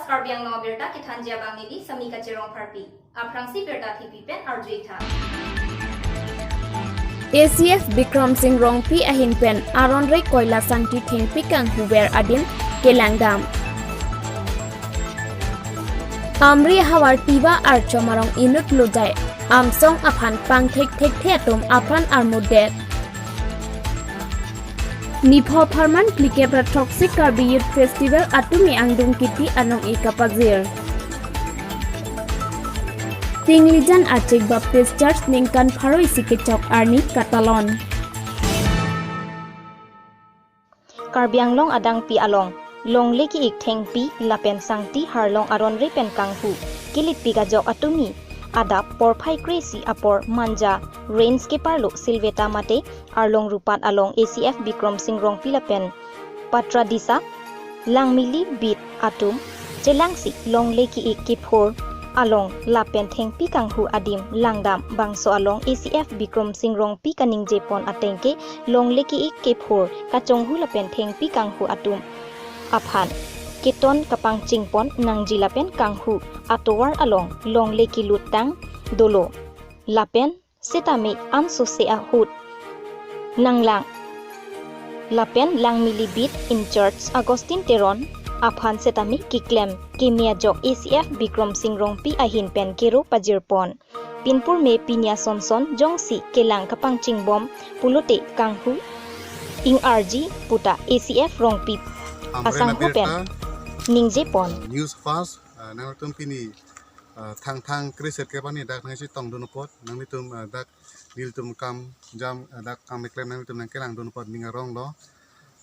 Karbiang no berta kithanjia bangni di sami kacirong parpi. Aprangsi berta thipi pen arjuitha. ACF Bikram Singh Rongpi ahin pen aron rei koila sangti thengpi kang huber adin kelangdam. Amri hawar tiba ar chomarong inut lujai amsong aphan pang thek thetum aphan armudet. Nipho Farman Plikebra Toxic Karbi Youth Festival atumi angdung kiti anong ikapazir. Tinglijan Archik Baptist Church ningkan Pharoi Sikechok Arni Katalon. Karbiang long adang pi along. Long leki ik theng pi lapen sangti harlong aron repen kanghu. Kilit pi gajok atumi. Adap por phai crazy apor manja rains ke parlo silveta mate arlong rupat along ACF Bikram Singh Rong Philippine patra disa langmili bit atum jelangsi long leki ik kiphor along lapen theng pi kanghu adim langdam bangso along ACF Bikram Singh Rong pi kaning jepon atengke long leki ik kiphor kachonghu lapen theng pi kanghu atum aphan Kiton kapang chingpon nang jilapen kanghu atowar along long leki lutang dolo lapen setame anso se ahut nanglang lapen lang milibit in church Agustin Teron aphan setame kiklem kimia jok ACF Bikram Singh Rong pi ahin pen kero pajirpon pinpur me pinya sonson jongsi kelang kapang chingbom pulute kanghu ing RG puta ACF Rong pi asang pen Ningje pon news fast nang tum pini thang kriset ke pani dak nang si tong dun pot nang tum dak dil tum kam jam dak kam meklem nang tum nang kelang dun pot ninga rong lo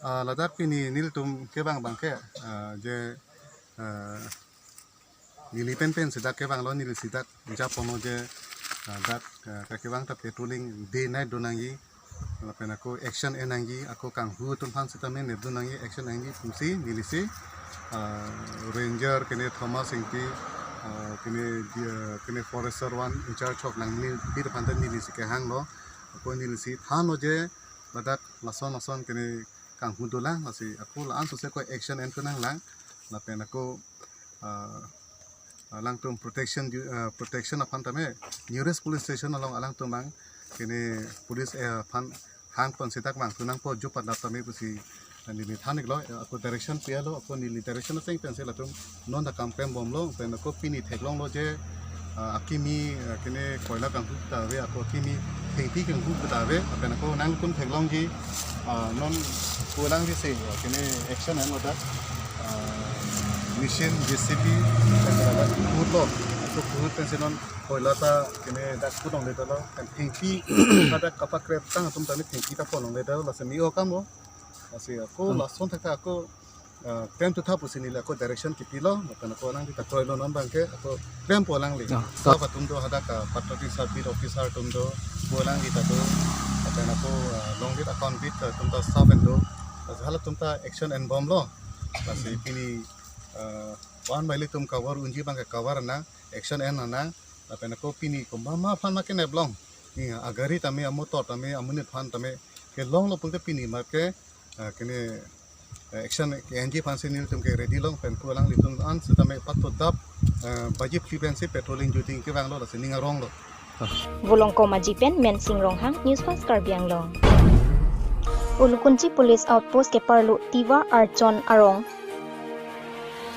la dak pini nil tum ke bang ke je nili pen sedak ke bang lo nil sidak japono je dak ka ke bang ta patrolling day night donangi lapen aku action enangi aku kang hu tum phan sitamen ne donangi action enangi fungsi nilisi ranger kene Thomas Singti kene forester one in charge of langli bir pantan ni lisi ke hang lo ko ni lisi thano je badak lason kene kang hudola lasi aku lan so se ko action en kunang lang lapen aku lang tum protection apan tame nearest police station along alang tumang kene police pan hang pon sitak mang tunang po jupat datame pusi nili thanik lo aku direction pia lo aku nili direction sing pensel atum non da campaign bom lo pen aku pini theklong lo je akimi kene koila kang hu ta we aku akimi thengpi kang hu ta we pen aku nang kun theklong ji non pulang ji se kene action an oda mission JCP pendala kuto aku kuhut pensel non koila ta kene dak kudong le lo kan thengpi ada kapak krep tang atum tani thengpi ta polong le lo la mi o kamo Asi aku langsung tak aku time tu thapu sini aku direction kipilo makan aku orang kita kroilo non bangke aku time polang li so patum do hada ka patroli service officer tum do polang kita tu makan aku long bit account bit tum ta staff endo hal tum ta action and bomb lo asi kini one mile tum cover unji bangke cover na action and na makan aku pini ko mama fan makan eblong ni agari tame amotor tame amunit fan tame ke long lo pulte pini make kene action KNG fansi nil tum ke ready long pen pulang litum an setame patto dap baji frequency patrolling duty ke bang lo la sininga rong lo volong ko majipen men sing rong hang news fast Karbiang long Ulukunchi police outpost ke parlu tiwa archon arong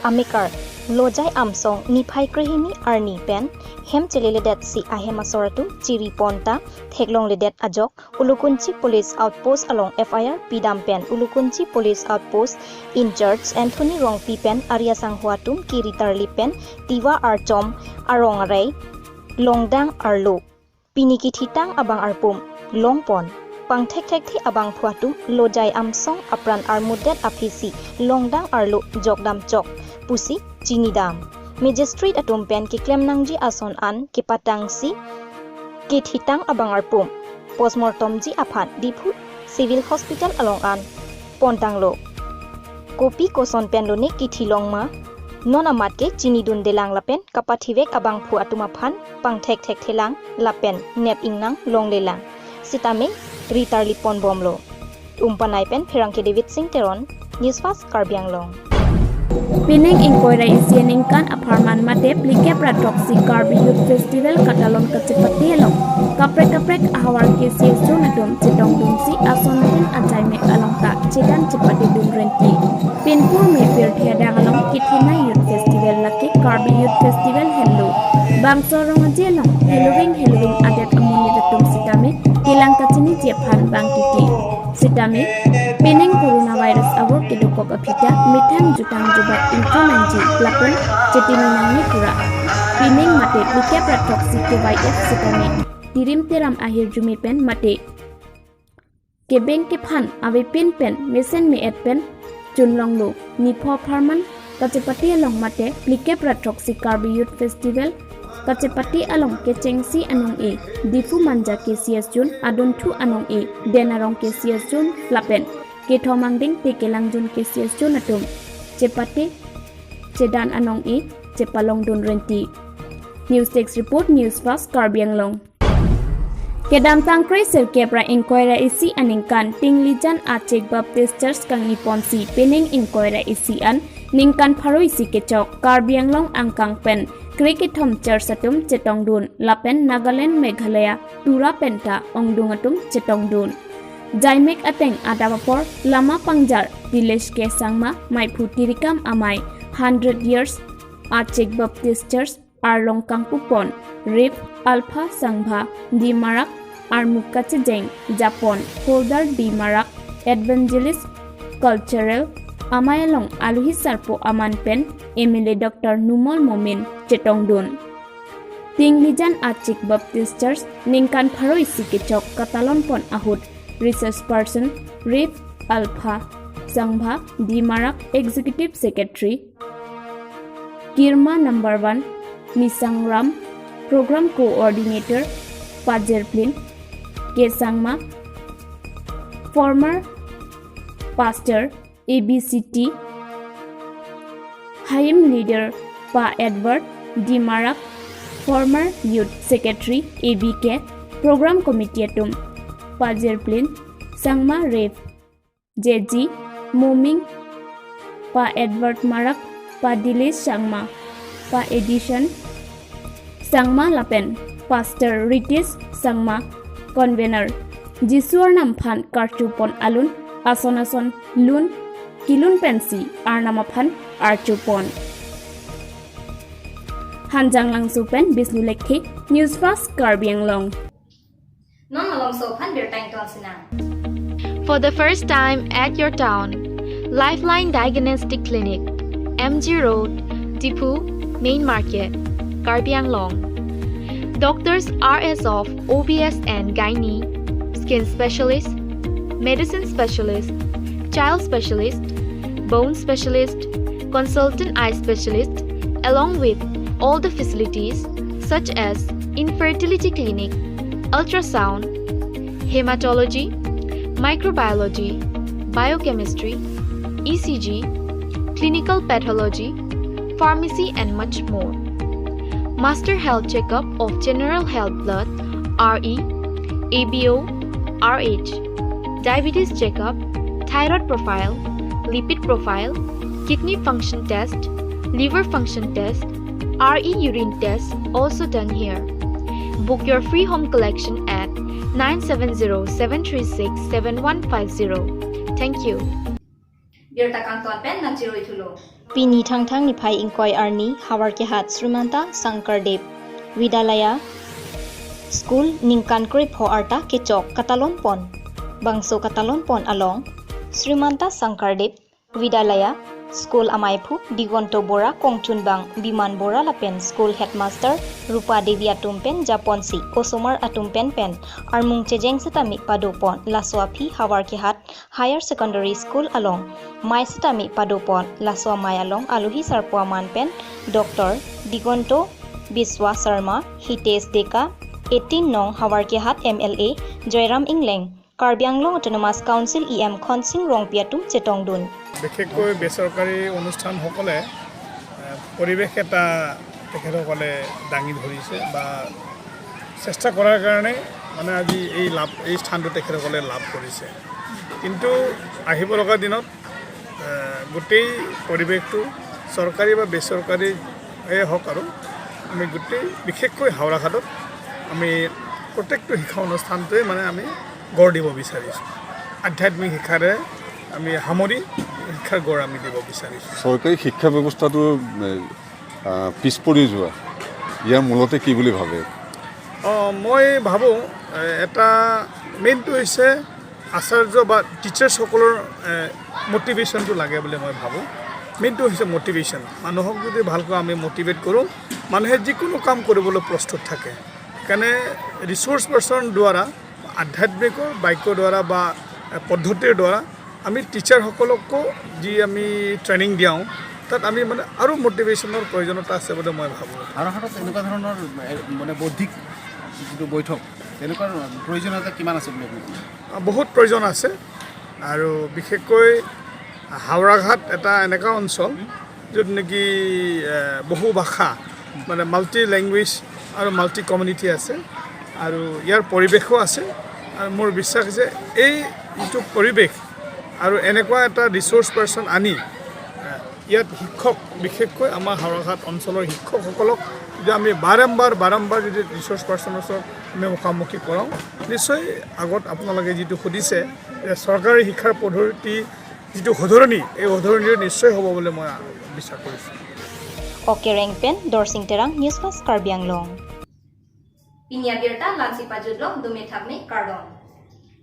amikar lojai amsong ni phai krehini arni pen hem cheleledet si ahema soratu chiri ponta theklong ledet ajok Ulukunchi police outpost along FIR pidam pen Ulukunchi police outpost in church Anthony Rong pi pen Arya Sanghuatum kiritar lipen tiwa archom arong rei longdang arlo piniki thitang abang arpum longpon pang thek thi abang phuatum lojai amsong apran armudet afisi longdang arlo jokdam chok pusi Chinidam Magistrate atum pen ki klem nangji ason an ki patang si ki thitang abang arpum postmortem ji aphat dipu civil hospital along an pontang lo kopi koson pen lo ne ki thilong ma non amat ke Chinidun delang lapen kapathivek abang phu atuma phan pang thek thelang lapen nep ingnang long lelang sitame ritar lipon bomlo umpanai pen phirang ke David Singh Teron news fast Karbiang long Pining inkoira isianing kan aparman mate plike pratok si Karbi Youth Festival katalon kecepati elong. Kaprek ahawar kesi sunadum cetong dumsi asonatin ajayme along tak cedan cepati dum renti. Pinpur mepir tiada along Kithina Youth Festival laki Karbi Youth Festival hello. Bangso rongaji along Halloween adat amuni datum sitame hilang kacini jepan bang titi. Sitame pining coronavirus abur kedokok apita mitang jutang jubat instrumenji lakon cetiminangni pura. Pining mate plike pratok si KYF sitame. Dirim tiram akhir jumi pen mate. Kebeng kephan awe pen mesen me et pen chunlong lo nipo parman kacepati along mate plike pratok si Karbi Youth Festival kacepati along kecengsi anong e difu manja KCS jun adon thu anong e denarong KCS jun lapen kethomangding tekelang jun KCS jun atum cepati cedan anong e cepalong don renti. News Text Report News Fast Karbi Anglong. Kedam tangkre sel kebra inquiry isi aningkan tinglijan Achek Baptist Church kang niponsi pening inquiry isi an ningkan pharo isi kechok Karbi Anglong angkang pen Kriketom Church atum chetongdun lapen Nagaland Meghalaya tura penta ongdungatum chetongdun Jaimek ateng adapapor lama pangjar village ke sangma maipu tirikam amai 100 years Achek Baptist Church Arlong Kangpupon Rip Alpha Sangha di Marak Armukache Jeng Japon Holder di Marak Evangelist Cultural Amayalong Aluhi Sarpo Aman Pen MLA Dr. Numol Momin Chetongdun Tinglijan Achek Baptist Church Ningkan Pharo isi kechok katalon pon ahut Research Person Rip Alpha Sangha di Marak Executive Secretary Kirma Number 1 Misang Ram Program Coordinator Pajerplin Kesangma Former Pastor ABCT Hayim Leader Pa Edward D. Marak Former Youth Secretary ABK Program Committee Atum Pajerplin Sangma Rev JG Moming Pa Edward Marak Pa Dilesh Sangma Pa Edition Sangma Lapen Pastor Ritis Sangma Convener Jisuar Namphan Karchupon Alun Asonason Lun Kilun Pensi Arnamaphan Archupon Hanjang Langsupen Bisnu Lekhi News Fast Karbi Anglong Non malong so phan bertang ton sina. For the first time at your town, Lifeline Diagnostic Clinic, MG Road, Dipu, Main Market, Karbi Anglong. Doctors RS of OBS and Gynae, Skin Specialist, Medicine Specialist, Child Specialist, Bone Specialist, Consultant Eye Specialist, along with all the facilities such as Infertility Clinic, Ultrasound, Hematology, Microbiology, Biochemistry, ECG, Clinical Pathology, Pharmacy and much more. Master Health Checkup of General Health Blood, RE, ABO, RH, Diabetes Checkup, Thyroid Profile, Lipid Profile, Kidney Function Test, Liver Function Test, RE Urine Test also done here. Book your free home collection at 970-736-7150. Thank you. Bertakang ton pen nang chiroi thulo. Pini thang ni phai ingkoi arni hawar ke hat Srimanta Sankardev Vidalaya School ningkan kre pho arta kechok katalon pon bangso katalon pon along Srimanta Sankardev Vidalaya School Amaipu Digonto Bora Kongchun Bang Biman Bora Lapen School Headmaster Rupa Devi Atumpen Japonsi Kosomar Atumpen Pen Armung Chejeng Setami Padopon Laswapi Hawar Kehat Higher Secondary School along Mai Setami Padopon Laswa Mai along Aluhi Sarpuaman Pen Dr. Digonto Biswa Sharma Hitesh Deka 18 Nong Hawar Kehat MLA Joyram Ingleng Karbi Anglong Autonomous Council EM Khonsing Rongpiatum Chetongdun বিশেষকৈ বেচৰকাৰী অনুষ্ঠানসকলে পৰিৱেশ এটা তেখেতসকলে দাঙি ধৰিছে বা চেষ্টা কৰাৰ কাৰণে মানে আজি এই স্থানটো তেখেতসকলে লাভ কৰিছে কিন্তু আহিব লগা দিনত গোটেই পৰিৱেশটো চৰকাৰী বা বেচৰকাৰী হওক আৰু আমি গোটেই বিশেষকৈ হাওৰাঘাটত আমি প্ৰত্যেকটো শিক্ষা অনুষ্ঠানটোৱে মানে আমি গঢ় দিব বিচাৰিছোঁ আধ্যাত্মিক শিক্ষাৰে আমি সামৰি শিক্ষাৰ গঢ় আমি দিব বিচাৰিছোঁ চৰকাৰী শিক্ষা ব্যৱস্থাটো পিছ পৰি যোৱা ইয়াৰ মূলতে কি বুলি ভাবে মই ভাবোঁ এটা মেইনটো হৈছে আচাৰ্য বা টিচাৰ্ছসকলৰ মটিভেশ্যনটো লাগে বুলি মই ভাবোঁ মেইনটো হৈছে মটিভেশ্যন মানুহক যদি ভালকৈ আমি মটিভেট কৰোঁ মানুহে যিকোনো কাম কৰিবলৈ প্ৰস্তুত থাকে সেইকাৰণে ৰিচোৰ্চ পাৰ্চন দ্বাৰা আধ্যাত্মিকৰ বাক্যৰ দ্বাৰা বা পদ্ধতিৰ দ্বাৰা আমি টিচাৰসকলকো যি আমি ট্ৰেইনিং দিয়াওঁ তাত আমি মানে আৰু মটিভেশ্যনৰ প্ৰয়োজনীয়তা আছে বুলি মই ভাবোঁ হাওৰাঘাটত এনেকুৱা ধৰণৰ মানে বৌদ্ধিক যিটো বৈঠক তেনেকুৱা প্ৰয়োজনীয়তা কিমান আছে বুলি আপুনি বহুত প্ৰয়োজন আছে আৰু বিশেষকৈ হাওৰাঘাট এটা এনেকুৱা অঞ্চল য'ত নেকি বহু ভাষা মানে মাল্টি লেংগুৱেজ আৰু মাল্টি কমিউনিটি আছে আৰু ইয়াৰ পৰিৱেশো আছে আৰু মোৰ বিশ্বাস যে এই যিটো পৰিৱেশ আৰু এনেকুৱা এটা ৰিচোৰ্চ পাৰ্চন আনি ইয়াত শিক্ষক বিশেষকৈ আমাৰ হাওৰাঘাট অঞ্চলৰ শিক্ষকসকলক যদি আমি বাৰম্বাৰ যদি ৰিচোৰ্চ পাৰ্চনৰ ওচৰত আমি মুখামুখি কৰাওঁ নিশ্চয় আগত আপোনালোকে যিটো সুধিছে যে চৰকাৰী শিক্ষাৰ পদ্ধতি যিটো শুধৰণি এই শুধৰণিটো নিশ্চয় হ'ব বুলি মই বিশ্বাস কৰিছোঁ okay Rengpen Dorsing Terang news first Karbi Anglong Pinya Birta Lansi Pajudlo Dume Thakme Kardon